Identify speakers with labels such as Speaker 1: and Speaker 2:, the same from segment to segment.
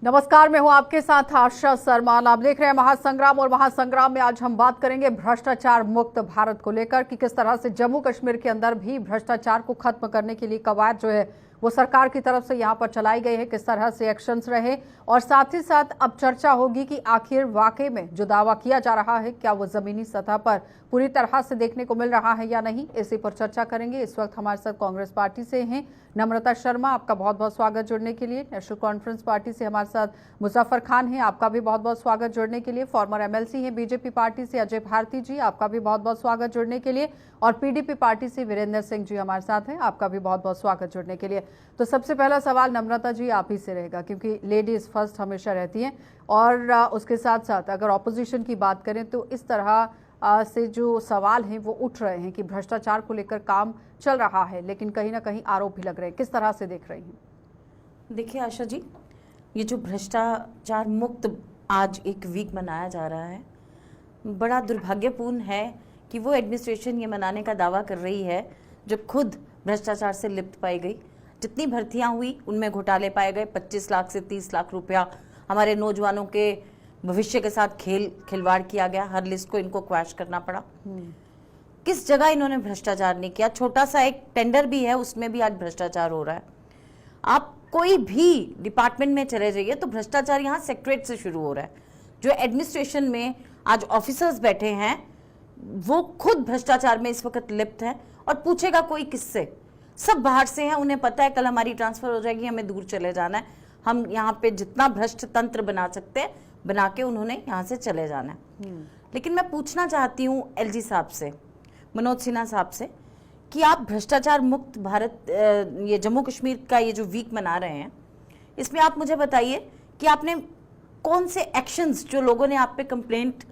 Speaker 1: नमस्कार, मैं हूं आपके साथ आशा सरमान। आप देख रहे हैं महासंग्राम, और महासंग्राम में आज हम बात करेंगे भ्रष्टाचार मुक्त भारत को लेकर कि किस तरह से जम्मू कश्मीर के अंदर भी भ्रष्टाचार को खत्म करने के लिए कवायद जो है वो सरकार की तरफ से यहां पर चलाई गई है, किस तरह से एक्शंस रहे, और साथ ही साथ अब चर्चा होगी कि आखिर वाकई में जो दावा किया जा रहा है क्या वो जमीनी सतह पर पूरी तरह से देखने को मिल रहा है या नहीं। इसी पर चर्चा करेंगे। इस वक्त हमारे साथ कांग्रेस पार्टी से हैं नम्रता शर्मा, आपका बहुत बहुत स्वागत जुड़ने के लिए। नेशनल कॉन्फ्रेंस पार्टी से हमारे साथ मुजफ्फर खान हैं, आपका भी बहुत बहुत स्वागत जुड़ने के लिए। फॉर्मर एमएलसी हैं बीजेपी पार्टी से अजय भारती जी, आपका भी बहुत बहुत स्वागत जुड़ने के लिए। और पीडीपी पार्टी से वीरेंद्र सिंह जी हमारे साथ हैं, आपका भी बहुत बहुत स्वागत जुड़ने के लिए। तो सबसे पहला सवाल नम्रता जी आप ही से रहेगा, क्योंकि लेडीज फर्स्ट हमेशा रहती हैं, और उसके साथ साथ अगर ऑपोजिशन की बात करें तो इस तरह से जो सवाल हैं वो उठ रहे हैं कि भ्रष्टाचार को लेकर काम चल रहा है, लेकिन कहीं ना कहीं आरोप भी लग रहे हैं। किस तरह से देख रही हैं?
Speaker 2: देखिए आशा जी, ये जो भ्रष्टाचार मुक्त आज एक वीक मनाया जा रहा है, बड़ा दुर्भाग्यपूर्ण है कि वो एडमिनिस्ट्रेशन ये मनाने का दावा कर रही है जो खुद भ्रष्टाचार से लिप्त पाई गई। जितनी भर्तियां हुई उनमें घोटाले पाए गए। 25 लाख से 30 लाख रुपया हमारे नौजवानों के भविष्य के साथ खिलवाड़ किया गया। हर लिस्ट को इनको क्वैश करना पड़ा। किस जगह इन्होंने भ्रष्टाचार नहीं किया? छोटा सा एक टेंडर भी है, उसमें भी आज भ्रष्टाचार हो रहा है। आप कोई भी डिपार्टमेंट में चले जाइए तो भ्रष्टाचार यहाँ सेक्रेटरी से शुरू हो रहा है। जो एडमिनिस्ट्रेशन में आज ऑफिसर्स बैठे हैं वो खुद भ्रष्टाचार में इस वक्त लिप्त हैं, और पूछेगा कोई किससे? सब बाहर से हैं, उन्हें पता है कल हमारी ट्रांसफर हो जाएगी, हमें दूर चले जाना है, हम यहाँ पे जितना भ्रष्ट तंत्र बना सकते हैं बना के उन्होंने यहाँ से चले जाना है। लेकिन मैं पूछना चाहती हूँ एलजी साहब से, मनोज सिन्हा साहब से, कि आप भ्रष्टाचार मुक्त भारत ये जम्मू कश्मीर का ये जो वीक मना रहे हैं, इसमें आप मुझे बताइए कि आपने कौन से एक्शंस, जो लोगों ने आप पे कंप्लेंट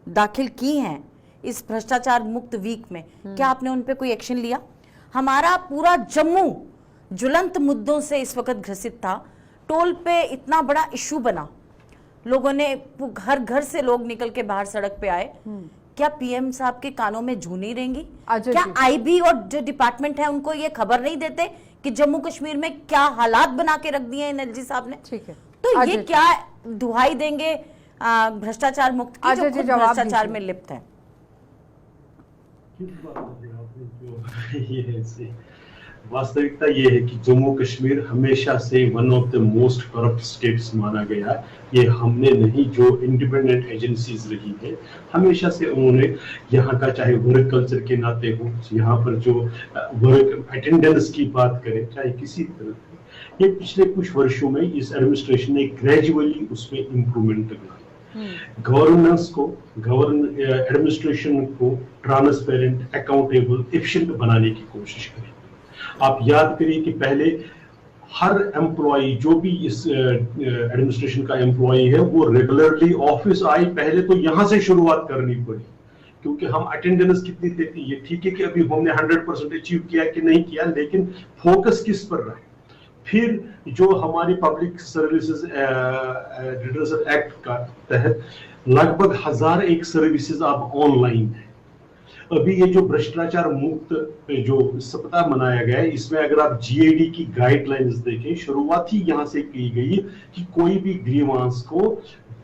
Speaker 2: दाखिल की हैं इस भ्रष्टाचार मुक्त वीक में, क्या आपने उन पे कोई एक्शन लिया? हमारा पूरा जम्मू ज्वलंत मुद्दों से इस वक्त ग्रसित था। टोल पे इतना बड़ा इशू बना, लोगों ने घर घर से लोग निकल के बाहर सड़क पे आए। क्या पीएम साहब के कानों में जू नहीं रहेंगी? क्या आईबी और जो डिपार्टमेंट है उनको ये खबर नहीं देते कि जम्मू कश्मीर में क्या हालात बना के रख दिए हैं एलजी साहब ने?
Speaker 1: ठीक है,
Speaker 2: तो ये क्या दुहाई देंगे भ्रष्टाचार मुक्त की जो खुद भ्रष्टाचार में लिप्त है?
Speaker 3: वास्तविकता ये है कि जम्मू कश्मीर हमेशा से one of the most corrupt states माना गया है। ये हमने नहीं, जो इंडिपेंडेंट एजेंसीज रही है हमेशा से उन्होंने यहाँ का, चाहे वर्क कल्चर के नाते हो, यहाँ पर जो वर्क अटेंडेंस की बात करें, चाहे किसी तरह, ये पिछले कुछ वर्षों में इस एडमिनिस्ट्रेशन ने ग्रेजुअली उसमें इंप्रूवमेंट लाया। गवर्नेंस को, एडमिनिस्ट्रेशन को ट्रांसपेरेंट, अकाउंटेबल, एफिशिएंट बनाने की कोशिश करें। आप याद करिए कि पहले हर एम्प्लॉय, जो भी इस एडमिनिस्ट्रेशन का एम्प्लॉय है, वो रेगुलरली ऑफिस आए। पहले तो यहां से शुरुआत करनी पड़ी, क्योंकि हम अटेंडेंस कितनी देती है, ठीक है कि अभी हमने 100% अचीव किया कि नहीं किया, लेकिन फोकस किस पर रहा। फिर जो हमारी पब्लिक सर्विसेज रिजर्वेशन एक्ट का तहत लगभग 1001 सर्विसेज अब ऑनलाइन है। अभी ये जो भ्रष्टाचार मुक्त जो सप्ताह मनाया गया है, इसमें अगर आप जीएडी की गाइडलाइंस देखें, शुरुआत ही यहां से की गई कि कोई भी ग्रीवांस को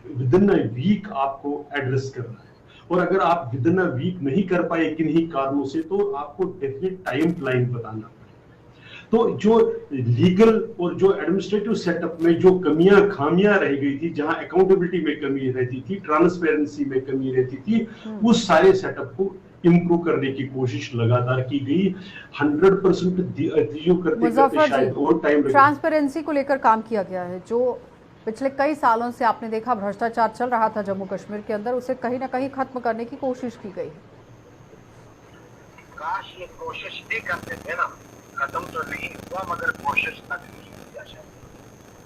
Speaker 3: विद इन अ वीक आपको एड्रेस करना है, और अगर आप विद इन अ वीक नहीं कर पाए किन्हीं कारणों से, तो आपको डेफिनेट टाइम लाइन बताना। तो जो लीगल और जो एडमिनिस्ट्रेटिव सेटअप में जो कमियां खामियां रह गई थी, जहां अकाउंटेबिलिटी में कमी रहती थी, ट्रांसपेरेंसी में कमी रहती थी, उस सारे सेटअप को इम्प्रूव करने की कोशिश लगातार की गई। 100% करते शायद और टाइम,
Speaker 1: ट्रांसपेरेंसी को लेकर काम किया गया है। जो पिछले कई सालों से आपने देखा भ्रष्टाचार चल रहा था जम्मू कश्मीर के अंदर, उसे कहीं ना कहीं खत्म करने की कोशिश की गई है।
Speaker 4: काश ये कोशिश भी करते थे ना, खत्म तो नहीं हुआ मगर कोशिश तक नहीं किया शायद।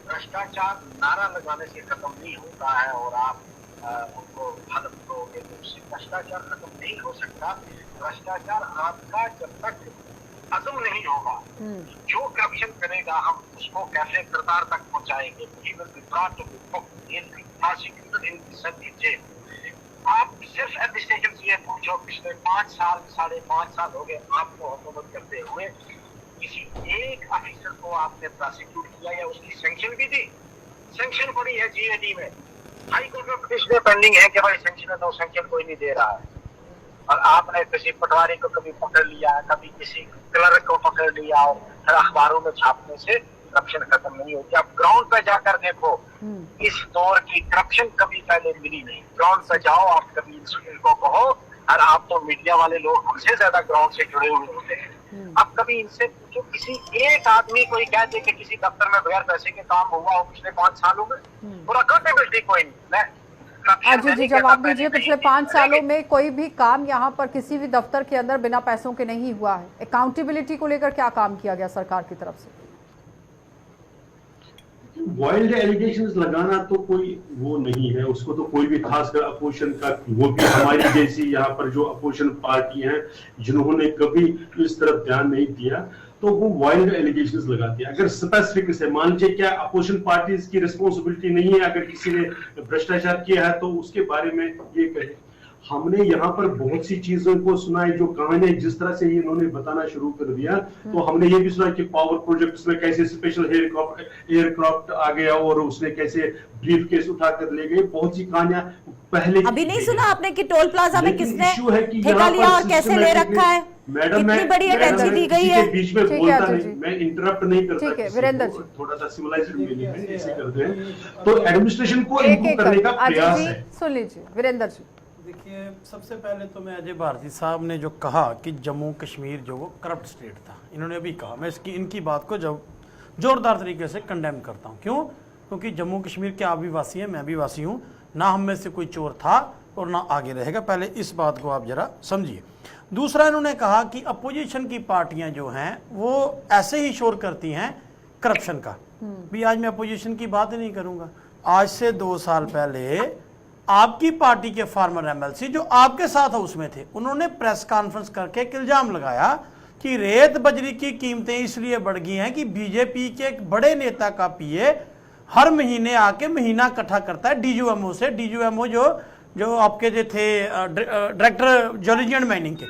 Speaker 4: भ्रष्टाचार नारा लगाने से खत्म नहीं होता है, और आप उनको हलफ दोगे तो उससे भ्रष्टाचार खत्म नहीं हो सकता। भ्रष्टाचार आपका जब तक अज़म नहीं होगा, जो करप्शन करेगा हम उसको कैसे करतार तक पहुंचाएंगे। आप सिर्फ एडमिनिस्ट्रेशन से पूछो, पिछले 5 साल 5.5 साल हो गए आपको हुकूमत करते हुए, किसी एक ऑफिसर को आपने प्रोसिक्यूट किया या उसकी सैंक्शन भी दी? सैंक्शन पड़ी है जीएडी में, हाई कोर्ट में पिटिशन पेंडिंग है कि भाई सैंक्शन है, तो सैंक्शन कोई नहीं दे रहा है। और आपने किसी पटवारी को कभी पकड़ लिया, कभी किसी क्लर्क को पकड़ लिया और फिर अखबारों में छापने से करप्शन खत्म नहीं होती। आप ग्राउंड पे जाकर देखो, इस दौर की करप्शन कभी पहले मिली नहीं। ग्राउंड पे जाओ, आप कभी इंस्टीट्यूट को कहो, और आप तो मीडिया वाले लोग हमसे ज्यादा ग्राउंड से जुड़े हुए होते हैं। अब कभी इनसे पूछो, किसी एक आदमी कोई कह दे कि किसी दफ्तर में बगैर पैसे के काम हुआ हो पिछले 5 सालों में, और अकाउंटेबिलिटी कोई नहीं।
Speaker 1: अजय जी जवाब दीजिए, पिछले 5 सालों में कोई भी काम यहाँ पर किसी भी दफ्तर के अंदर बिना पैसों के नहीं हुआ है। अकाउंटेबिलिटी को लेकर क्या काम किया गया सरकार की तरफ से?
Speaker 3: वाइल्ड एलिगेशंस लगाना तो कोई वो नहीं है, उसको तो कोई भी, खासकर अपोजिशन का, वो भी हमारी जैसी यहाँ पर जो अपोजिशन पार्टी हैं जिन्होंने कभी इस तरफ ध्यान नहीं दिया, तो वो वाइल्ड एलिगेशंस लगाती है। अगर स्पेसिफिक से मान लीजिए क्या अपोजिशन पार्टीज की रिस्पॉन्सिबिलिटी नहीं है, अगर किसी ने भ्रष्टाचार किया है तो उसके बारे में ये कहे। हमने यहाँ पर बहुत सी चीजों को सुना है, जो कहानी जिस तरह से इन्होंने बताना शुरू कर दिया, तो हमने ये भी सुना कि पावर प्रोजेक्ट्स में कैसे स्पेशल एयरक्राफ्ट आ गया और उसने कैसे ब्रीफ केस उठाकर ले गए। बहुत सी कहानियां पहले
Speaker 2: अभी नहीं सुना आपने कि टोल प्लाजा में किसने
Speaker 3: इशू है कि
Speaker 2: ठेका लिया और कैसे ले रखा है, कितनी बड़ी एजेंसी दी गई है।
Speaker 3: बीच में बोलता नहीं, मैं इंटरप्ट नहीं करता।
Speaker 1: ठीक है वीरेंद्र जी,
Speaker 3: थोड़ा सा सिविलाइज्ड मैनर में ऐसे करते हैं, तो एडमिनिस्ट्रेशन को इम्प्रूव करने का प्रयास है।
Speaker 1: सुन लीजिए वीरेंद्र जी।
Speaker 5: देखिए, सबसे पहले तो मैं अजय भारती साहब ने जो कहा कि जम्मू कश्मीर जो वो करप्ट स्टेट था, इन्होंने अभी कहा, मैं इनकी बात को जब जोरदार तरीके से कंडेम करता हूँ। क्यों? क्योंकि जम्मू कश्मीर के आप भी वासी हैं, मैं भी वासी हूँ, ना हम में से कोई चोर था और ना आगे रहेगा। पहले इस बात को आप जरा समझिए। दूसरा, इन्होंने कहा कि अपोजिशन की पार्टियां जो हैं वो ऐसे ही शोर करती हैं करप्शन का। भी आज मैं अपोजिशन की बात ही नहीं करूंगा। आज से 2 साल पहले आपकी पार्टी के फार्मर एमएलसी जो आपके साथ उसमें थे, उन्होंने प्रेस कॉन्फ्रेंस करके एक इल्जाम लगाया कि रेत बजरी की कीमतें इसलिए बढ़ गई हैं कि बीजेपी के एक बड़े नेता का पीए हर महीने आके महीना इकट्ठा करता है डीजीएमओ से। डीजीएमओ जो आपके जो थे डायरेक्टर ज्योलॉजी एंड माइनिंग के।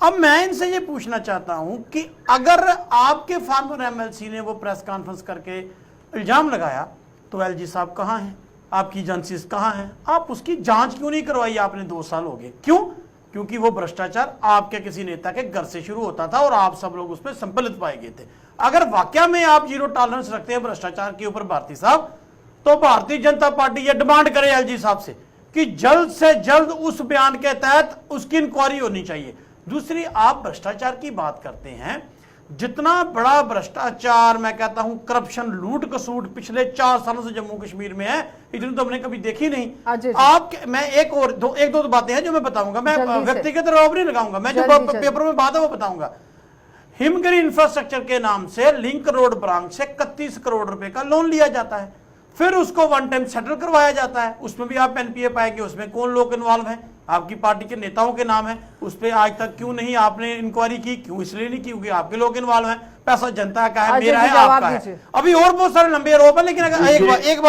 Speaker 5: अब मैं इनसे ये पूछना चाहता हूं कि अगर आपके फार्मर एमएलसी ने वो प्रेस कॉन्फ्रेंस करके इल्जाम लगाया, तो एलजी साहब कहाँ हैं, आपकी एजेंसीज कहाँ हैं, आप उसकी जांच क्यों नहीं करवाई? आपने 2 साल हो गए। क्यों? क्योंकि वो भ्रष्टाचार आपके किसी नेता के घर से शुरू होता था और आप सब लोग उस पर संपलित पाए गए थे। अगर वाकया में आप जीरो टॉलरेंस रखते हैं भ्रष्टाचार के ऊपर भारती साहब, तो भारतीय जनता पार्टी ये डिमांड करे एलजी साहब से कि जल्द से जल्द उस बयान के तहत उसकी इंक्वायरी होनी चाहिए। दूसरी, आप भ्रष्टाचार की बात करते हैं, जितना बड़ा भ्रष्टाचार, मैं कहता हूं करप्शन, लूट कसूट पिछले 4 सालों से जम्मू कश्मीर में है, इतनी तो हमने कभी देखी नहीं। आप मैं एक दो बातें हैं जो मैं बताऊंगा, मैं व्यक्तिगत आरोप नहीं लगाऊंगा, मैं जो पेपर में बात है वो बताऊंगा। हिमगिरी इंफ्रास्ट्रक्चर के नाम से लिंक रोड ब्रांच से 31 करोड़ रुपए का लोन लिया जाता है, फिर उसको 1 टाइम सेटल करवाया जाता है। उसमें भी आप एनपीए पाएंगे, उसमें कौन लोग इन्वॉल्व हैं, आपकी पार्टी के नेताओं के नाम है। उस पर आज तक क्यों नहीं आपने इंक्वायरी की? क्यों? इसलिए नहीं की क्योंकि आपके लोग इन्वॉल्व हैं। पैसा जनता का है, मेरा है, आपका है। अभी और बहुत सारे लंबे आरोप है, लेकिन एक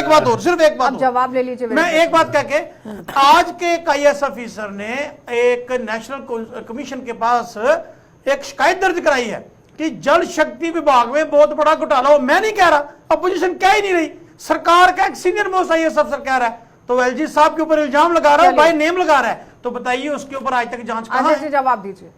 Speaker 5: बात और सिर्फ एक बात
Speaker 1: जवाब ले लीजिए।
Speaker 5: मैं एक बात कह के, आज के आईएएस ऑफिसर ने एक नेशनल कमीशन के पास एक शिकायत दर्ज कराई है कि जल शक्ति विभाग में बहुत बड़ा घोटाला हो। मैं नहीं कह रहा, अपोजिशन कह ही नहीं रही, सरकार का एक सीनियर मोस्ट आईएएस अफसर कह रहा है, तो एलजी साहब के ऊपर इल्जाम लगा रहा है, बाय नेम लगा रहा है। तो बताइए उसके ऊपर आज तक जांच कहां है?
Speaker 1: जवाब दीजिए।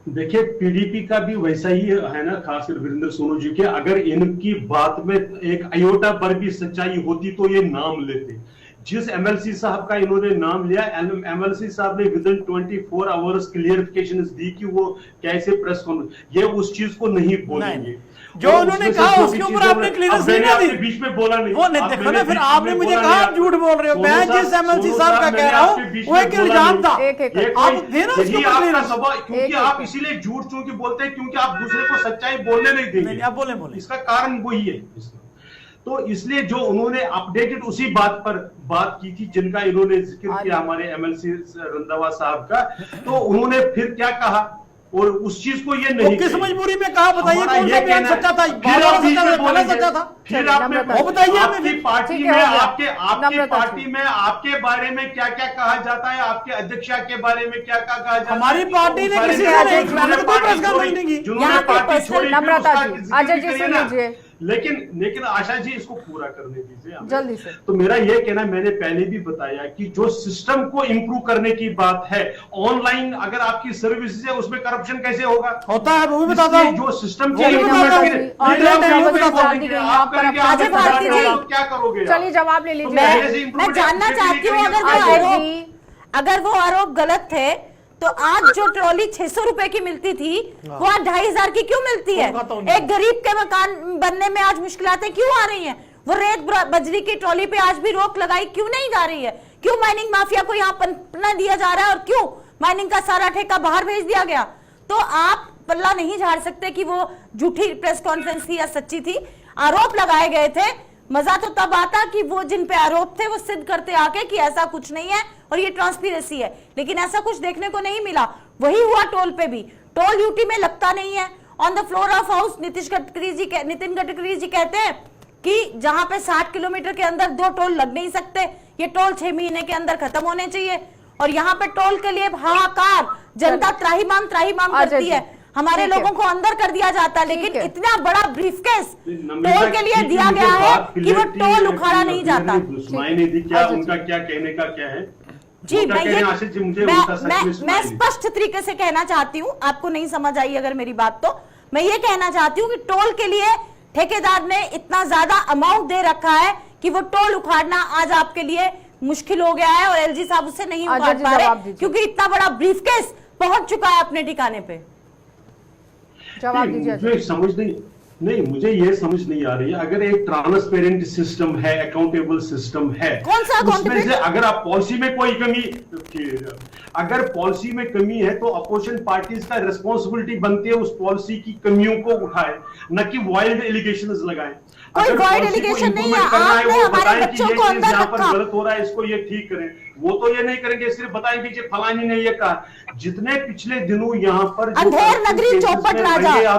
Speaker 3: देखिए, पीडीपी का भी वैसा ही है ना, खासकर वीरेंद्र सोनू जी के। अगर इनकी बात में एक अयोटा पर भी सच्चाई होती तो ये नाम लेते। जिस एमएलसी साहब का इन्होंने नाम लिया, एमएलसी साहब ने विद इन 24 आवर्स क्लियरिफिकेशन दी कि वो कैसे प्रेस कॉन्फ्रेंस, ये उस चीज को नहीं बोलेंगे
Speaker 5: जो उन्होंने कहा उसके ऊपर आपने क्लियरेंस नहीं दी।
Speaker 3: बीच में बोला नहीं,
Speaker 5: वो नहीं देखो ना, फिर आपने मुझे कहा आप झूठ बोल रहे हो। मैं जिस एमएलसी साहब का कह रहा हूं वो एक इल्जाम था, आप देना उसके ऊपर क्लियरेंस।
Speaker 3: क्योंकि आप इसीलिए झूठ क्योंकि बोलते हैं, क्योंकि आप दूसरे को सच्चाई बोलने नहीं देंगे।
Speaker 5: आप बोले
Speaker 3: इसका कारण वही है। तो इसलिए जो उन्होंने अपडेटेड उसी बात पर बात की थी जिनका इन्होंने जिक्र किया, हमारे एमएलसी रंधावा साहब का, तो उन्होंने फिर क्या कहा और उस चीज को ये नहीं,
Speaker 5: किस मजबूरी में कहा, बताइए कौन सा बयान सच्चा था? सच्चा था
Speaker 3: फिर आपने
Speaker 5: वो बताइए।
Speaker 3: आपकी पार्टी में आपकी पार्टी में आपके बारे में क्या क्या कहा जाता है, आपके अध्यक्ष के बारे में क्या क्या कहा जाता है?
Speaker 5: हमारी पार्टी ने किसी से नहीं, मैंने कोई प्रेस कॉन्फ्रेंस नहीं की।
Speaker 1: नम्रता जी, अजय जी सुन लीजिए,
Speaker 3: लेकिन आशा जी इसको पूरा करने दीजिए हमें।
Speaker 1: जल्दी से।
Speaker 3: तो मेरा ये कहना, मैंने पहले भी बताया कि जो सिस्टम को इंप्रूव करने की बात है, ऑनलाइन अगर आपकी सर्विस है उसमें करप्शन कैसे होगा?
Speaker 5: होता है, वो भी बताता हूं।
Speaker 3: जो सिस्टम
Speaker 1: चलिए
Speaker 3: क्या करोगे?
Speaker 1: चलिए जवाब ले लीजिए।
Speaker 2: मैं जानना चाहती हूँ, अगर वो आरोप गलत थे तो आज जो ट्रॉली 600 रुपए की मिलती थी वो आज 2500 की क्यों मिलती है? एक गरीब के मकान बनने में आज मुश्किलातें क्यों आ रही हैं? वो रेत बजरी की ट्रॉली पे आज भी रोक लगाई क्यों नहीं जा रही है? क्यों माइनिंग माफिया को यहाँ पनपना दिया जा रहा है और क्यों माइनिंग का सारा ठेका बाहर भेज दिया गया? तो आप पल्ला नहीं झाड़ सकते कि वो झूठी प्रेस कॉन्फ्रेंस थी या सच्ची थी। आरोप लगाए गए थे, मजा तो तब आता कि वो जिन पे आरोप थे वो सिद्ध करते आके कि ऐसा कुछ नहीं है और ये ट्रांसपेरेंसी है, लेकिन ऐसा कुछ देखने को नहीं मिला। वही हुआ टोल पे भी, टोल ड्यूटी में लगता नहीं है। On the floor of house Nitin Gadkari ji कहते हैं कि जहां पे 60 किलोमीटर के अंदर 2 टोल लग नहीं सकते, ये टोल 6 महीने के अंदर खत्म होने चाहिए। और यहाँ पे टोल के लिए हाहाकार, जनता त्राहिमाम करती है, हमारे लोगों को अंदर कर दिया जाता है, लेकिन इतना बड़ा ब्रीफकेस टोल के लिए दिया गया है कि वो टोल उखाड़ा नहीं जाता।
Speaker 3: क्या उनका क्या कहने का क्या है
Speaker 2: जी, मैं स्पष्ट तरीके से कहना चाहती हूँ, आपको नहीं समझ आई अगर मेरी बात, तो मैं ये कहना चाहती हूँ कि टोल के लिए ठेकेदार ने इतना ज्यादा अमाउंट दे रखा है कि वो टोल उखाड़ना आज आपके लिए मुश्किल हो गया है और एलजी साहब उससे नहीं उखाड़ पा रहे क्योंकि इतना बड़ा ब्रीफकेस पहुंच चुका है अपने ठिकाने पे।
Speaker 1: जवाब दीजिए।
Speaker 3: मुझे ये समझ नहीं आ रही है, अगर एक ट्रांसपेरेंट सिस्टम है, अकाउंटेबल सिस्टम है,
Speaker 2: कौन सा
Speaker 3: उसमें से अगर आप पॉलिसी में कोई कमी, अगर पॉलिसी में कमी है तो अपोजिशन पार्टीज का रिस्पॉन्सिबिलिटी बनती है उस पॉलिसी की कमियों को उठाए, न कि वाइल्ड एलिगेशंस लगाएं।
Speaker 2: कोई वाइड एलिगेशन नहीं है, आपने हमारे बच्चों को अंदर रखा,
Speaker 3: गलत हो रहा है इसको ये ठीक करें। वो तो ये नहीं करेंगे, सिर्फ बताएंगे कि फलानी ने ये कहा। जितने पिछले दिनों यहाँ पर
Speaker 2: अंधेर नगरी चौपट राजा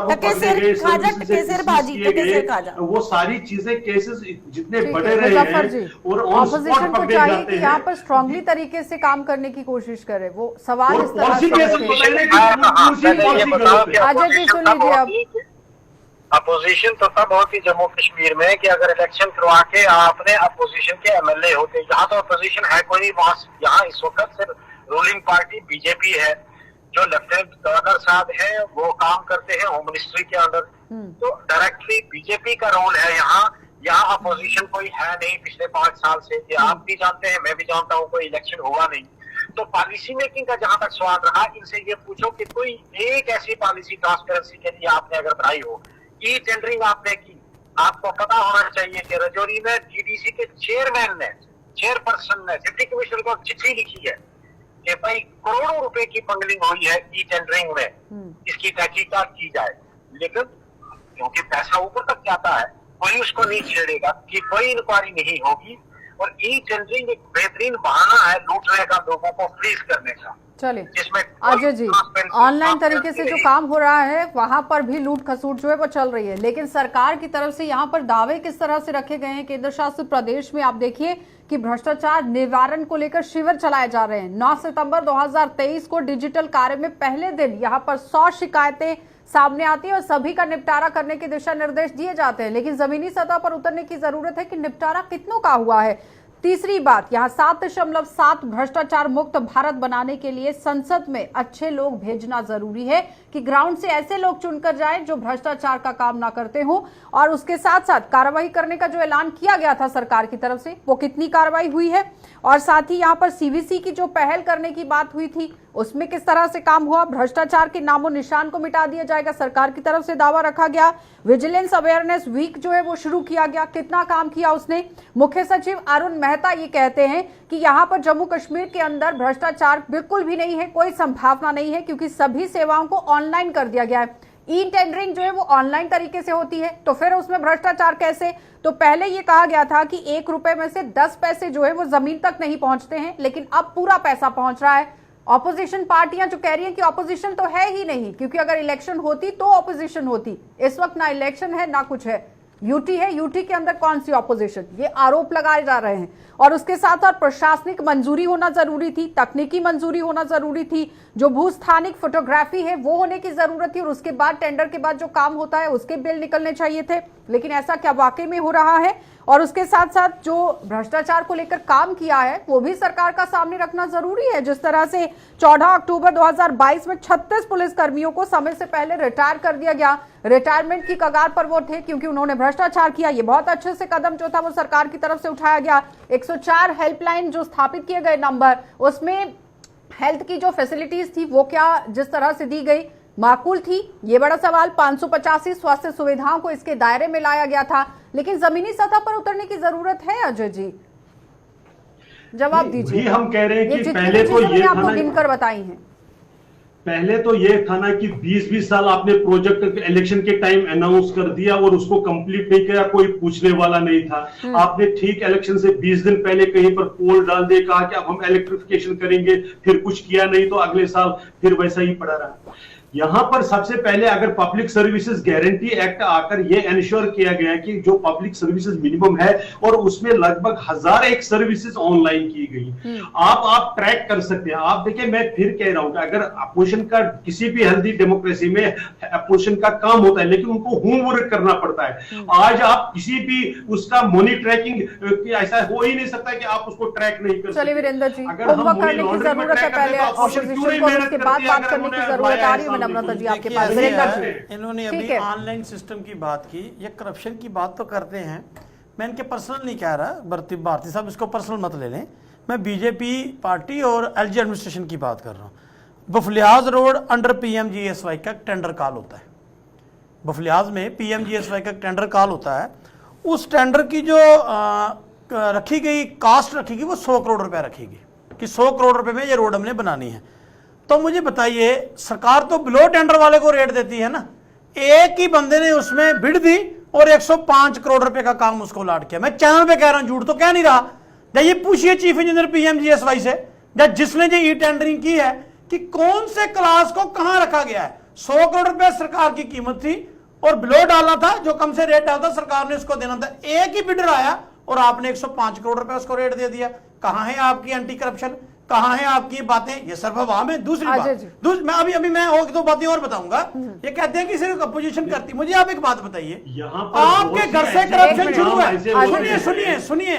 Speaker 3: वो सारी चीजें केसेस जितने बढ़े रहे हैं और
Speaker 1: ऑपोजिशन को चाहिए कि यहाँ पर स्ट्रांगली तरीके से काम करने की कोशिश करे। वो सवाल इस तरह से अजय जी सुन लीजिए। अब
Speaker 4: अपोजिशन तो तब होती जम्मू कश्मीर में कि अगर इलेक्शन करवा के आपने अपोजिशन के एमएलए होते। यहाँ तो अपोजिशन है कोई नहीं, वहां यहाँ इस वक्त सिर्फ रूलिंग पार्टी बीजेपी है, जो लेफ्टिनेंट गवर्नर साहब है वो काम करते हैं होम मिनिस्ट्री के अंदर, तो डायरेक्टली बीजेपी का रोल है यहाँ अपोजिशन कोई है नहीं पिछले 5 साल से। ये आप भी जानते हैं, मैं भी जानता हूँ, कोई इलेक्शन हुआ नहीं। तो पॉलिसी मेकिंग का जहां तक सवाल रहा, इनसे ये पूछो कि कोई एक ऐसी पॉलिसी ट्रांसपेरेंसी के लिए आपने अगर बनाई हो, ई टेंडरिंग आपने की, आपको पता होना चाहिए कि रजौरी में डीडीसी के चेयरपर्सन ने डिप्टी कमिश्नर को चिट्ठी लिखी है कि भाई करोड़ों रुपए की पंगलिंग हुई है ई टेंडरिंग में, इसकी तहकीकात की जाए। लेकिन क्योंकि पैसा ऊपर तक जाता है, कोई उसको नहीं छेड़ेगा कि कोई इंक्वायरी नहीं होगी। और ई टेंडरिंग एक बेहतरीन बहाना है लूटने का, लोगों को फ्रीज करने का।
Speaker 1: चलिए अजय जी, ऑनलाइन तरीके से जो काम हो रहा है वहां पर भी लूट खसूट जो है वो चल रही है, लेकिन सरकार की तरफ से यहाँ पर दावे किस तरह से रखे गए हैं? केंद्र शासित प्रदेश में आप देखिए कि भ्रष्टाचार निवारण को लेकर शिविर चलाए जा रहे हैं। 9 सितंबर 2023 को डिजिटल कार्य में पहले दिन यहाँ पर 100 शिकायतें सामने आती है और सभी का निपटारा करने के दिशा निर्देश दिए जाते हैं, लेकिन जमीनी सतह पर उतरने की जरूरत है कि निपटारा कितनों का हुआ है। तीसरी बात, यहाँ 7.7 भ्रष्टाचार मुक्त भारत बनाने के लिए संसद में अच्छे लोग भेजना जरूरी है कि ग्राउंड से ऐसे लोग चुनकर जाएं जो भ्रष्टाचार का काम ना करते हों। और उसके साथ साथ कार्रवाई करने का जो ऐलान किया गया था सरकार की तरफ से, वो कितनी कार्रवाई हुई है, और साथ ही यहाँ पर सीवीसी की जो पहल करने की बात हुई थी उसमें किस तरह से काम हुआ। भ्रष्टाचार के नामो निशान को मिटा दिया जाएगा, सरकार की तरफ से दावा रखा गया। विजिलेंस अवेयरनेस वीक जो है वो शुरू किया गया, कितना काम किया उसने। मुख्य सचिव अरुण मेहता ये कहते हैं कि यहाँ पर जम्मू कश्मीर के अंदर भ्रष्टाचार बिल्कुल भी नहीं है, कोई संभावना नहीं है, क्योंकि सभी सेवाओं को ऑनलाइन कर दिया गया है। ई टेंडरिंग जो है वो ऑनलाइन तरीके से होती है, तो फिर उसमें भ्रष्टाचार कैसे? तो पहले ये कहा गया था कि 1 रुपए में से 10 पैसे जो है वो जमीन तक नहीं पहुंचते हैं, लेकिन अब पूरा पैसा पहुंच रहा है। ऑपोजिशन पार्टियां जो कह रही हैं कि ऑपोजिशन तो है ही नहीं, क्योंकि अगर इलेक्शन होती तो ऑपोजिशन होती, इस वक्त ना इलेक्शन है ना कुछ है। यूटी है, यूटी के अंदर कौन सी ऑपोजिशन, ये आरोप लगाए जा रहे हैं। और उसके साथ और प्रशासनिक मंजूरी होना जरूरी थी, तकनीकी मंजूरी होना जरूरी थी, जो भूस्थानिक फोटोग्राफी है वो होने की जरूरत थी, और उसके बाद टेंडर के बाद जो काम होता है उसके बिल निकलने चाहिए थे। लेकिन ऐसा क्या वाकई में हो रहा है? और उसके साथ साथ जो भ्रष्टाचार को लेकर काम किया है वो भी सरकार का सामने रखना जरूरी है। जिस तरह से 14 अक्टूबर 2022 में 36 पुलिस कर्मियों को समय से पहले रिटायर कर दिया गया, रिटायरमेंट की कगार पर वो थे क्योंकि उन्होंने भ्रष्टाचार किया। ये बहुत अच्छे से कदम जो था वो सरकार की तरफ से उठाया गया। 104 हेल्पलाइन जो स्थापित किए गए नंबर, उसमें हेल्थ की जो फैसिलिटीज थी वो क्या जिस तरह से दी गई माकूल थी, ये बड़ा सवाल। 585 स्वास्थ्य सुविधाओं को इसके दायरे में लाया गया था, लेकिन जमीनी सतह पर उतरने की जरूरत है। अजय जी जवाब दीजिए।
Speaker 3: हम कह रहे हैं कि
Speaker 1: जितनी
Speaker 3: पहले तो ये
Speaker 1: आपको गिनकर बताई हैं,
Speaker 3: पहले तो ये था ना कि 20-20 साल आपने प्रोजेक्ट इलेक्शन के टाइम अनाउंस कर दिया और उसको कंप्लीट नहीं किया, कोई पूछने वाला नहीं था। आपने ठीक इलेक्शन से 20 दिन पहले कहीं पर पोल डाल दे, कहा कि अब हम इलेक्ट्रिफिकेशन करेंगे, फिर कुछ किया नहीं तो अगले साल फिर वैसा ही पड़ा रहा। यहां पर सबसे पहले अगर पब्लिक सर्विसेज गारंटी एक्ट आकर यह इंश्योर किया गया कि जो पब्लिक सर्विसेज मिनिमम है और उसमें लगभग 1001 सर्विसेज ऑनलाइन की गई, आप ट्रैक कर सकते हैं। आप देखिए, मैं फिर कह रहा हूं कि अगर अपोजिशन का किसी भी हेल्दी डेमोक्रेसी में अपोजिशन का काम होता है, लेकिन उनको होमवर्क करना पड़ता है। आज आप किसी भी उसका मनी ट्रैकिंग ऐसा हो ही नहीं सकता कि आप उसको ट्रैक नहीं कर सकते।
Speaker 1: चलिए वीरेंद्र जी, होमवर्क करने की जरूरत है, पहले ऑपोजिशन को उसके बाद बात करने की जरूरत आ रही है। नम्रता जी आपके पास।
Speaker 5: इन्होंने अभी ऑनलाइन सिस्टम की बात की, ये करप्शन की बात तो करते हैं। मैं इनके पर्सनल नहीं कह रहा, भारती साहब इसको पर्सनल मत ले लें। मैं बीजेपी पार्टी और एलजी एडमिनिस्ट्रेशन की बात कर रहा हूँ। बफलियाज रोड अंडर पीएमजीएसवाई का टेंडर कॉल होता है। बफलियाज में पीएमजीएसवाई का टेंडर कॉल होता है। उस टेंडर की जो रखी गई कास्ट रखी गई वो 100 करोड़ रुपए रखेगी कि 100 करोड़ रुपए में ये रोड हमने बनानी है। तो मुझे बताइए, सरकार तो बिलो टेंडर वाले को रेट देती है ना, एक ही बंदे ने उसमें बिड दी और 105 करोड़ रुपए का काम उसको लाट किया। मैं चैनल पे कह रहा हूं, झूठ तो कह नहीं रहा। ये पूछिए चीफ इंजीनियर पीएमजीएसवाई से, जिसने जो ई टेंडरिंग की है, कि कौन से क्लास को कहां रखा गया है। 100 करोड़ रुपए सरकार की कीमत थी और बिलो डालना था, जो कम से रेट डालता सरकार ने उसको देना था। एक ही बिडर आया और आपने 105 करोड़ रुपए उसको रेट दे दिया। कहां है आपकी एंटी करप्शन, कहां है आपकी बातें? ये सर्वभाव में। दूसरी बात, मैं अभी मैं और 2 बातें और बताऊंगा। ये कहते हैं कि सिर्फ अपोजिशन करती। मुझे आप एक बात बताइए, आपके घर से करप्शन शुरू है। सुनिए सुनिए सुनिए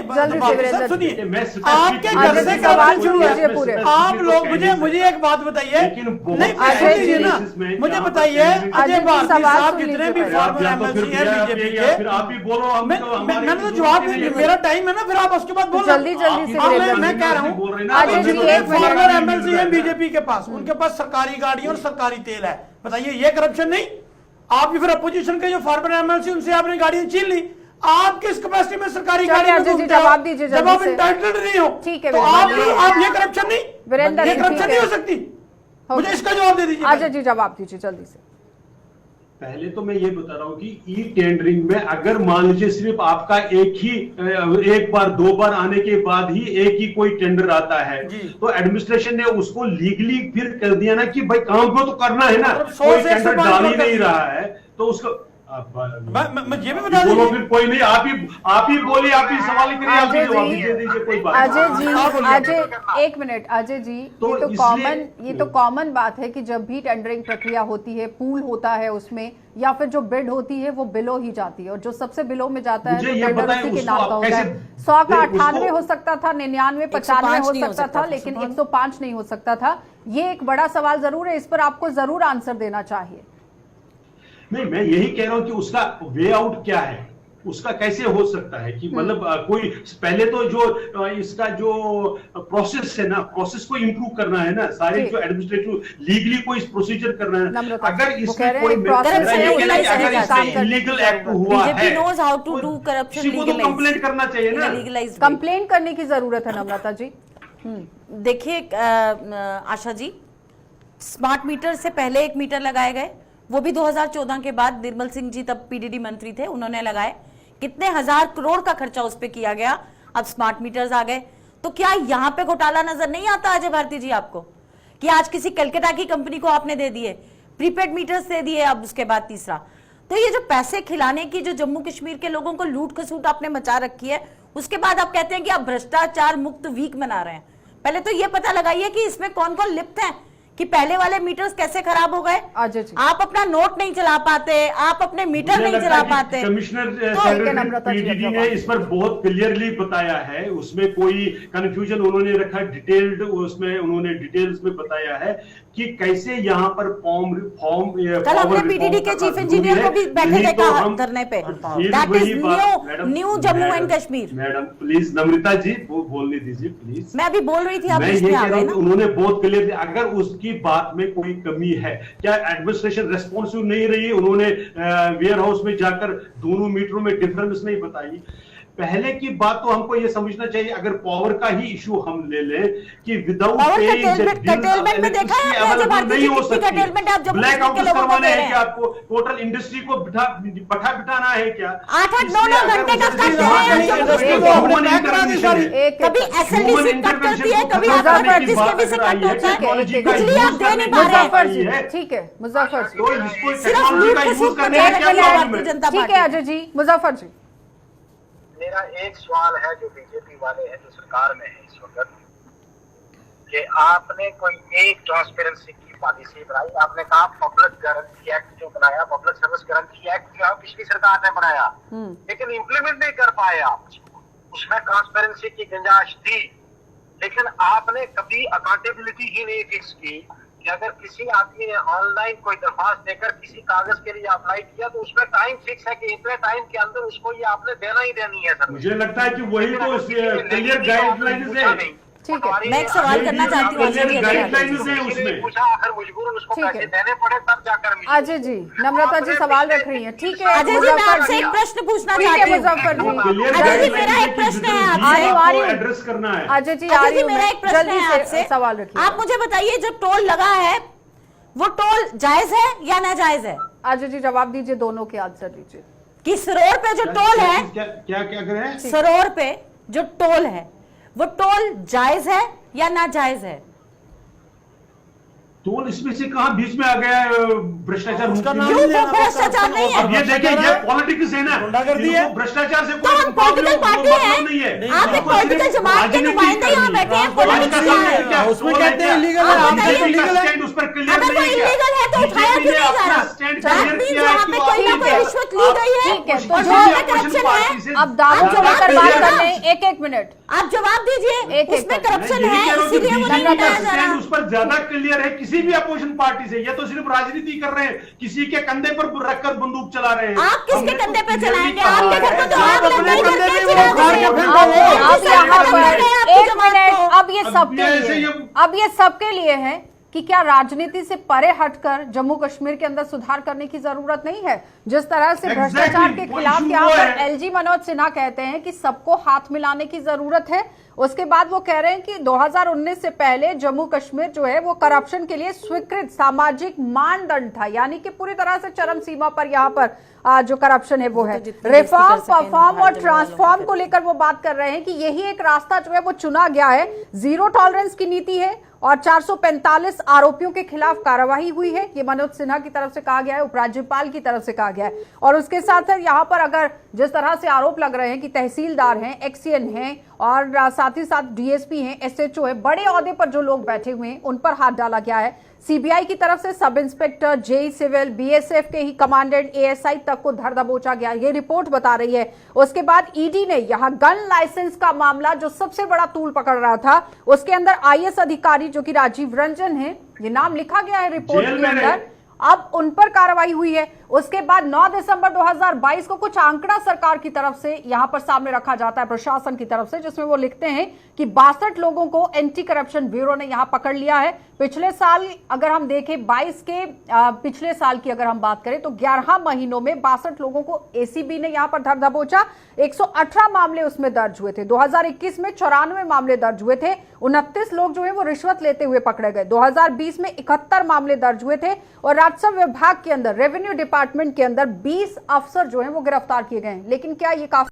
Speaker 5: आपके घर से करप्शन शुरू है। आप लोग मुझे एक बात बताइए, नहीं ना, मुझे बताइए अजय भारती साहब जितने भी फॉर्मर एमएलसी हैं बीजेपी के, मैंने तो जवाब नहीं, मेरा टाइम है ना, फिर आप उसके बाद बोलो।
Speaker 1: जल्दी से
Speaker 5: मैं कह रहा हूँ, फॉर्मर एमएलसी है बीजेपी के पास, उनके पास सरकारी गाड़ी और सरकारी तेल है। बताइए ये करप्शन नहीं? आप फिर अपोजिशन के जो फॉर्मर एमएलसी उनसे आपने गाड़ियां छीन ली। आप किस कैपेसिटी में सरकारी गाड़ी में
Speaker 1: जवाब दीजिए,
Speaker 5: जब आप इंटाइटल्ड नहीं हो,
Speaker 1: ठीक है,
Speaker 5: तो आप ये करप्शन नहीं, ये करप्शन नहीं हो सकती। मुझे इसका जवाब दे दीजिए।
Speaker 1: अजय जी जवाब दीजिए जल्दी से।
Speaker 3: पहले तो मैं ये बता रहा हूं कि ई टेंडरिंग में अगर मान लीजिए सिर्फ आपका एक बार 2 बार आने के बाद ही एक ही कोई टेंडर आता है, तो एडमिनिस्ट्रेशन ने उसको लीगली फिर कर दिया ना कि भाई काम को तो करना है ना, कोई टेंडर डाल ही नहीं रहा है तो उसको
Speaker 5: ये भी बता
Speaker 3: बोलो। फिर कोई नहीं, आप ही बोलिए, आप ही सवाल करिए, आप ही जवाब दीजिए, कोई बात।
Speaker 1: अजय एक मिनट। अजय जी, ये तो कॉमन बात है कि जब भी टेंडरिंग प्रक्रिया होती है, पूल होता है उसमें, या फिर जो बिड होती है वो बिलो ही जाती है, और जो सबसे बिलो में जाता है तो टेंडर उसी के नाम का होता है। 100 का 98 हो सकता था, 99, 95 हो सकता था, लेकिन 105 नहीं हो सकता था। ये एक बड़ा सवाल जरूर है, इस पर आपको जरूर आंसर देना चाहिए।
Speaker 3: नहीं, मैं यही कह रहा हूं कि उसका वे आउट क्या है, उसका कैसे हो सकता है कि मतलब कोई पहले तो जो इसका जो प्रोसेस है ना, प्रोसेस को इंप्रूव करना है ना, सारे जो एडमिनिस्ट्रेटिव लीगली कोई प्रोसीजर करना है। अगर इसमें कोई इलीगल एक्ट हुआ है तो कंप्लेंट करना चाहिए ना,
Speaker 1: कंप्लेंट करने की जरूरत है। नम्रता जी
Speaker 2: देखिए आशा जी, स्मार्ट मीटर से पहले 1 मीटर लगाए गए, वो भी 2014 के बाद। निर्मल सिंह जी तब पीडीडी मंत्री थे, उन्होंने लगाए। कितने हजार करोड़ का खर्चा उस पे किया गया। अब स्मार्ट मीटर्स आ गए, तो क्या यहां पे घोटाला नजर नहीं आता अजय भारती जी आपको, कि आज किसी कलकत्ता की कंपनी को आपने दे दिए, प्रीपेड मीटर्स दे दिए। अब उसके बाद तीसरा, तो ये जो पैसे खिलाने की जो जम्मू कश्मीर के लोगों को लूट खसूट आपने मचा रखी है, उसके बाद आप कहते हैं कि आप भ्रष्टाचार मुक्त वीक मना रहे हैं। पहले तो ये पता लगाइए कि इसमें कौन कौन लिप्त है, कि पहले वाले मीटर्स कैसे खराब हो गए। आप अपना नोट नहीं चला पाते, आप अपने मीटर नहीं चला पाते।
Speaker 3: कमिश्नर
Speaker 1: नम्रता जी
Speaker 3: पीडीडी ने इस पर बहुत क्लियरली बताया है, उसमें कोई कंफ्यूजन उन्होंने रखा, डिटेल्ड उसमें उन्होंने डिटेल्स में बताया है कि कैसे यहाँ पर फॉर्म
Speaker 2: कल हमने पीडीडी के चीफ इंजीनियर को भी बैठे देखा धरने पे। That is new Jammu and Kashmir.
Speaker 3: Madam please Namrata ji वो बोलने दीजिए प्लीज।
Speaker 2: मैं अभी बोल रही थी, आप
Speaker 3: मैं ये
Speaker 2: इसमें आ
Speaker 3: कह रहा
Speaker 2: गए
Speaker 3: हूं
Speaker 2: ना।
Speaker 3: उन्होंने बहुत क्लियर, अगर उसकी बात में कोई कमी है, क्या एडमिनिस्ट्रेशन रेस्पॉन्सिव नहीं रही, उन्होंने वेयर हाउस में जाकर दोनों मीटरों में डिफरेंस नहीं बताई। पहले की बात तो हमको ये समझना चाहिए, अगर पावर का ही इशू हम ले लें कि विदाउट
Speaker 2: कटेलमेंट में देखा है आपने, जब भारतीय
Speaker 3: नहीं हो सकती,
Speaker 2: कटेलमेंट आप जम्मू
Speaker 3: ब्लैक
Speaker 2: कश्मीर के
Speaker 3: आउट
Speaker 2: लोगों को
Speaker 3: करवाने
Speaker 2: दे
Speaker 3: हैं
Speaker 2: रहे
Speaker 3: कि
Speaker 2: हैं।
Speaker 3: आपको टोटल इंडस्ट्री को बिठाना है क्या?
Speaker 2: 8-9 घंटे का कट रहे हैं जम्मू कश्मीर में। कभी एसएलडीसी कट करती है, कभी आपका जिसके भी से कट होता है, बिजली आप दे नहीं पा
Speaker 1: मुजफ्फर
Speaker 2: रहे
Speaker 1: जी,
Speaker 2: हैं।
Speaker 1: ठीक है मुजफ्फर जी,
Speaker 3: तो इसको
Speaker 2: सिर्फ
Speaker 3: टेक्नोलॉजी
Speaker 2: लूट
Speaker 3: का यूज
Speaker 2: खसूट
Speaker 3: करने
Speaker 2: करने
Speaker 3: में
Speaker 2: के
Speaker 3: क्या
Speaker 2: लिए
Speaker 3: प्रॉब्लम
Speaker 2: भारतीय
Speaker 3: है?
Speaker 2: जनता
Speaker 1: ठीक है
Speaker 2: पार्टी।
Speaker 1: अजय जी, मुजफ्फर जी।
Speaker 4: मेरा एक सवाल है जो बीजेपी वाले हैं जो सरकार में है इस वक्त, कि आपने कोई एक ट्रांसपेरेंसी की पॉलिसी बनाई। आपने कहा पब्लिक गारंटी एक्ट जो बनाया, पब्लिक सर्विस गारंटी एक्ट जो है पिछली सरकार ने बनाया, लेकिन इम्प्लीमेंट नहीं कर पाए आप। उसमें ट्रांसपेरेंसी की गुंजाइश थी, लेकिन आपने कभी अकाउंटेबिलिटी ही नहीं फिक्स की कि अगर किसी आदमी ने ऑनलाइन कोई दरखास्त देकर किसी कागज के लिए अप्लाई किया तो उसमें टाइम फिक्स है कि इतने टाइम के अंदर उसको ये आपने देना ही देनी है। सर
Speaker 3: मुझे लगता है कि वही तो क्लियर गाइडलाइंस है।
Speaker 1: ठीक है,
Speaker 2: मैं एक सवाल करना चाहती हूँ अजय जी,
Speaker 3: गाइडलाइंस है उसमें।
Speaker 4: पूछा अगर मजबूरन उसको
Speaker 1: ठीक है।
Speaker 4: पैसे देने पड़े तब जाकर
Speaker 1: अजय जी, नम्रता जी सवाल रख रही हैं। ठीक है
Speaker 2: अजय जी, मैं
Speaker 1: मुजफ्फर
Speaker 2: आपसे
Speaker 1: जी,
Speaker 2: एक प्रश्न पूछना
Speaker 1: ठीक है
Speaker 2: चाहती हूँ।
Speaker 1: मुजफ्फर जी,
Speaker 2: अजय जी, मेरा एक प्रश्न है आपसे।
Speaker 1: आ रही हूँ।
Speaker 3: एड्रेस करना है।
Speaker 1: अजय जी आ
Speaker 2: अजय
Speaker 1: रही
Speaker 2: जी,
Speaker 1: हूँ
Speaker 2: मेरा
Speaker 1: मैं।
Speaker 2: एक प्रश्न
Speaker 1: जल्दी
Speaker 2: है
Speaker 1: से
Speaker 2: आपसे।
Speaker 1: सवाल रखिए।
Speaker 2: आप मुझे बताइए, जो टोल लगा है वो टोल जायज है या नाजायज है?
Speaker 1: अजय जी जवाब दीजिए, दोनों के आंसर दीजिए।
Speaker 2: कि सरोवर पे जो टोल है,
Speaker 3: क्या करें?
Speaker 2: सरोवर पे जो टोल है वो टोल जायज है या नाजायज है?
Speaker 3: टोल इसमें से कहां बीच में आ गया भ्रष्टाचार?
Speaker 5: उसका नाम
Speaker 2: क्यों?
Speaker 5: नहीं लेना
Speaker 2: भ्रष्टाचार नहीं है।
Speaker 3: अब ये देखिए, ये पॉलिटिक्स है ना,
Speaker 5: गुंडागर्दी है।
Speaker 3: भ्रष्टाचार से
Speaker 2: तो हम पॉलिटिकल पार्टी
Speaker 3: मतलब नहीं
Speaker 2: है,
Speaker 3: है।
Speaker 2: आप एक पॉलिटिकल जमात के नुमाइंदे यहाँ बैठे हैं, पॉलिटिक्स
Speaker 3: क्या
Speaker 5: उसमें कहते हैं illegal है,
Speaker 2: आप
Speaker 5: हम कहते हैं illegal है।
Speaker 3: स्टैंड उस पर क्लियर
Speaker 2: अगर वो
Speaker 3: नहीं है।
Speaker 2: इलीगल है तो उठाया क्यों नहीं जा रहा? That means यहाँ पे कोई ना कोई रिश्वत ली गई है
Speaker 1: ठीक है, तो
Speaker 2: और
Speaker 1: जो
Speaker 2: वहाँ पे करप्शन है।
Speaker 1: अब दावों
Speaker 2: आप
Speaker 1: को लेकर
Speaker 2: जवाब
Speaker 1: बात
Speaker 2: दीजिए
Speaker 1: कर
Speaker 2: ना।
Speaker 1: रहे हैं, एक मिनट।
Speaker 2: आप जवाब दीजिए,
Speaker 1: एक
Speaker 2: उसमें
Speaker 1: एक
Speaker 2: करप्शन
Speaker 3: मैं
Speaker 2: है
Speaker 3: यही कह रहा हूं कि
Speaker 2: इसीलिए वो नहीं
Speaker 3: बीजेपी का
Speaker 2: उठाया जा
Speaker 3: स्टैंड
Speaker 2: रहा।
Speaker 3: उस पर ज्यादा क्लियर है किसी भी अपोजिशन पार्टी से। ये तो सिर्फ राजनीति कर रहे हैं, किसी के कंधे पर रखकर बंदूक चला रहे हैं।
Speaker 2: आप किसके
Speaker 3: हमने तो
Speaker 2: कंधे पे
Speaker 3: clearly
Speaker 2: चलाएंगे?
Speaker 3: कहा
Speaker 2: आपके घर
Speaker 3: है।
Speaker 2: को तो आग लग गई
Speaker 5: अपने
Speaker 2: करके
Speaker 5: कंधे पे
Speaker 2: चिराग
Speaker 5: वो
Speaker 2: से।
Speaker 5: उखाड़ के
Speaker 1: अब
Speaker 2: आप
Speaker 1: यहाँ
Speaker 2: सरकार
Speaker 1: पर
Speaker 2: कर रहे हैं आपकी
Speaker 1: एक
Speaker 2: जमात
Speaker 1: मिनट,
Speaker 2: को।
Speaker 1: अब ये सबके
Speaker 3: ऐसे
Speaker 1: लिए,
Speaker 3: ये-
Speaker 1: अब ये सबके लिए है कि क्या राजनीति से परे हटकर जम्मू कश्मीर के अंदर सुधार करने की जरूरत नहीं है? जिस तरह से
Speaker 3: Exactly,
Speaker 1: भ्रष्टाचार के
Speaker 3: वो
Speaker 1: खिलाफ
Speaker 3: issue
Speaker 1: यहाँ
Speaker 3: वो
Speaker 1: पर
Speaker 3: है।
Speaker 1: एलजी मनोज सिन्हा कहते हैं कि सबको हाथ मिलाने की जरूरत है। उसके बाद वो कह रहे हैं कि 2019 से पहले जम्मू कश्मीर जो है वो करप्शन के लिए स्वीकृत सामाजिक मानदंड था, यानी कि पूरी तरह से चरम सीमा पर यहाँ पर जो करप्शन है वो है।
Speaker 2: जितनी
Speaker 1: रिफॉर्म,
Speaker 2: बेइज्जती कर सकें
Speaker 1: परफॉर्म और
Speaker 2: भारतीय
Speaker 1: ट्रांसफॉर्म को लेकर वो बात कर रहे हैं कि यही एक रास्ता जो है वो चुना गया है। जीरो टॉलरेंस की नीति है और 445 आरोपियों के खिलाफ कार्रवाई हुई है। ये मनोज सिन्हा की तरफ से कहा गया है, उपराज्यपाल की तरफ से कहा गया है। और उसके साथ साथ यहाँ पर अगर जिस तरह से आरोप लग रहे हैं कि तहसीलदार हैं, एक्सीएन हैं और साथ ही साथ डीएसपी हैं, एसएचओ है, बड़े ओहदे पर जो लोग बैठे हुए हैं उन पर हाथ डाला गया है। सीबीआई की तरफ से sub inspector, JEE civil, BSF के ही कमांडेंट, एएसआई तक को धर दबोचा गया, ये रिपोर्ट बता रही है। उसके बाद ईडी ने यहां गन लाइसेंस का मामला जो सबसे बड़ा तूल पकड़ रहा था, उसके अंदर आईएएस अधिकारी जो कि राजीव रंजन है, ये नाम लिखा गया है रिपोर्ट के अंदर, अब उन पर कार्रवाई हुई है। उसके बाद 9 दिसंबर 2022 को कुछ आंकड़ा सरकार की तरफ से यहां पर सामने रखा जाता है, प्रशासन की तरफ से, जिसमें वो लिखते हैं कि 62 लोगों को एंटी करप्शन ब्यूरो ने यहां पकड़ लिया है। पिछले साल अगर हम देखें 22 के पिछले साल की अगर हम बात करें तो 11 महीनों में 62 लोगों को एसीबी ने यहां पर धर दबोचा। 118 मामले उसमें दर्ज हुए थे। 2021 में 94 मामले दर्ज हुए थे। 29 लोग जो है वो रिश्वत लेते हुए पकड़े गए। 2020 में 71 मामले दर्ज हुए थे और राजस्व विभाग के अंदर, रेवेन्यू डिपार्टमेंट के अंदर 20 अफसर जो है वो गिरफ्तार किए गए। लेकिन क्या ये काफी